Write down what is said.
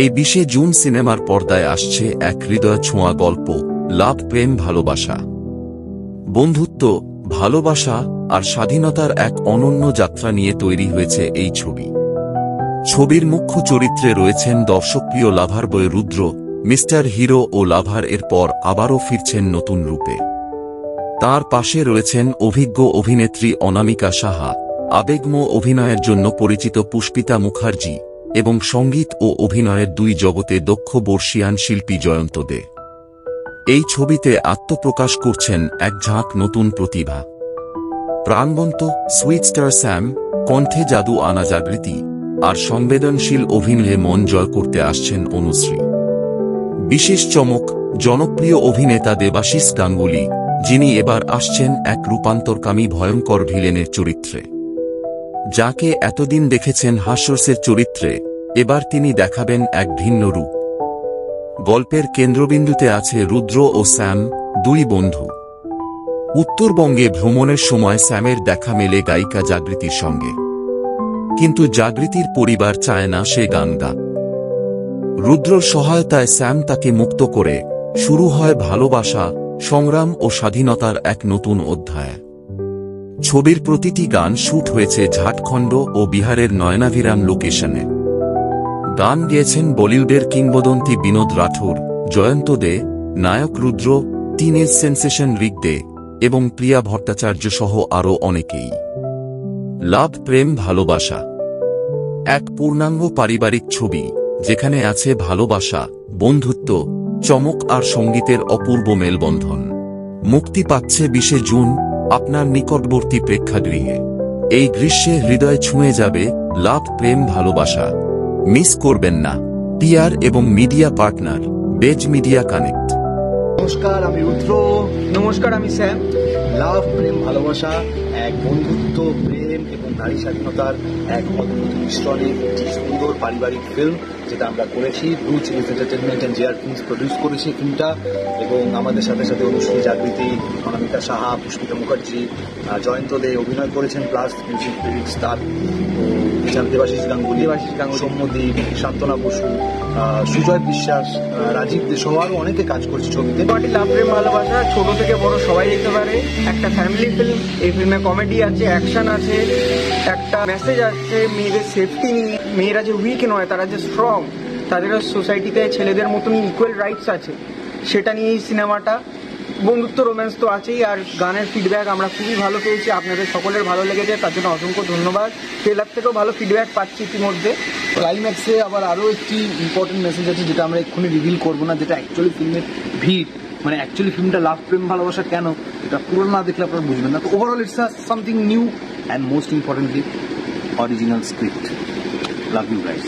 এই 20শে জুন সিনেমার পর্দায় আসছে এক হৃদয় ছোঁয়া গল্প, লাভ, প্রেম, ভালোবাসা, বন্ধুত্ব, ভালোবাসা আর স্বাধীনতার এক অনন্য যাত্রা নিয়ে তৈরি হয়েছে এই ছবি। ছবির মুখ্য চরিত্রে রয়েছেন দর্শকপ্রিয় লাভার বয় রুদ্র, মিস্টার হিরো ও লাভার এর পর আবারও ফিরছেন নতুন রূপে। তার পাশে রয়েছেন অভিজ্ঞ অভিনেত্রী অনামিকা সাহা, আবেগময় অভিনয়ের জন্য পরিচিত পুষ্পিতা মুখার্জি এবং সঙ্গীত ও অভিনয়ের দুই জগতে দক্ষ বর্ষীয়ান শিল্পী জয়ন্ত দে। এই ছবিতে আত্মপ্রকাশ করছেন এক ঝাঁক নতুন প্রতিভা। প্রাণবন্ত সুইটস্টার স্যাম, কণ্ঠে জাদু আনা জাগৃতি আর সংবেদনশীল অভিনয়ে মন জয় করতে আসছেন অনুশ্রী। বিশেষ চমক, জনপ্রিয় অভিনেতা দেবাশিস গাঙ্গুলি, যিনি এবার আসছেন এক রূপান্তরকামী ভয়ঙ্কর ভিলেনের চরিত্রে। যাকে এতদিন দেখেছেন হাস্যরসের চরিত্রে, এবার তিনি দেখাবেন এক ভিন্ন রূপ। গল্পের কেন্দ্রবিন্দুতে আছে রুদ্র ও স্যাম, দুই বন্ধু। উত্তরবঙ্গে ভ্রমণের সময় স্যামের দেখা মেলে গায়িকা জাগৃতির সঙ্গে, কিন্তু জাগৃতির পরিবার চায় না সে গান গাক। রুদ্রর সহায়তায় স্যাম তাকে মুক্ত করে শুরু হয় ভালোবাসা, সংগ্রাম ও স্বাধীনতার এক নতুন অধ্যায়। ছবির প্রতিটি গান শুট হয়েছে ঝাড়খণ্ড ও বিহারের নয়নাভিরাম লোকেশনে। গান গেয়েছেন বলিউডের কিংবদন্তি বিনোদ রাঠোর, জয়ন্ত দে, নায়ক রুদ্র, টিনেজ সেন্সেশন ঋক দে এবং প্রিয়া ভট্টাচার্য সহ আরও অনেকেই। লাভ, প্রেম, ভালোবাসা, এক পূর্ণাঙ্গ পারিবারিক ছবি যেখানে আছে ভালোবাসা, বন্ধুত্ব, চমক আর সঙ্গীতের অপূর্ব মেলবন্ধন। মুক্তি পাচ্ছে 20শে জুন আপনার নিকটবর্তী প্রেক্ষাগৃহে। এই গ্রীষ্মে হৃদয় ছুঁয়ে যাবে লাভ, প্রেম, ভালোবাসা। মিস করবেন না। টিআর এবং media partner base media connect. নমস্কার, আমি রুদ্র। নমস্কার, আমি স্যাম। লাভ, প্রেম, ভালোবাসা, এক বন্ধুত্ব, প্রেম এবং নারী স্বাধীনতার এক অদ্ভুত মিশ্রণে একটি সুন্দর পারিবারিক ফিল্ম, যেটা আমরা করেছি। Blue Chillies entertainment and JR films produce করেছে ফিল্মটা, এবং আমাদের সাথে সাথে অনুশ্রী, জাগৃতি, অনামিকা সাহা, পুষ্পিতা মুখার্জি, জয়ন্ত দে অভিনয় করেছেন, প্লাস মিউজিক লিরিক্স তার। এছাড়া দেবাশিস গাঙ্গুলি, সৌম্যদীপ, সান্তনা বসু, সুজয় বিশ্বাস, রাজীব দে সহ আরও অনেকে কাজ করছে ছবিতে। লাভ, প্রেম, ভালোবাসা ছোট থেকে বড় সবাই দেখতে পারে। একটা ফ্যামিলি ফিল্ম। এই ফিল্মে কমেডি আছে, অ্যাকশন আছে, একটা মেসেজ আছে মেয়েদের সেফটি নিয়ে। মেয়েরা যে উইক নয়, তারা যে স্ট্রং, তাদেরও সোসাইটিতে ছেলেদের মতনই ইকুয়াল রাইটস আছে, সেটা নিয়েই সিনেমাটা। বন্ধুত্ব, রোম্যান্স তো আছেই, আর গানের ফিডব্যাক আমরা খুবই ভালো পেয়েছি। আপনাদের সকলের ভালো লেগেছে, তার জন্য অসংখ্য ধন্যবাদ। ট্রেলার থেকেও ভালো ফিডব্যাক পাচ্ছি ইতিমধ্যে। ক্লাইম্যাক্সে আবার আরও একটি ইম্পর্টেন্ট মেসেজ আছে, যেটা আমরা এক্ষুনি রিভিল করবো না, যেটা অ্যাকচুয়ালি ফিল্মের ভিড়, মানে অ্যাকচুয়ালি ফিল্মটা লাভ, প্রেম, ভালোবাসা কেন, এটা পুরো না দেখলে আপনারা বুঝবেন না। তো overall it's something new and most importantly original script. Love you guys.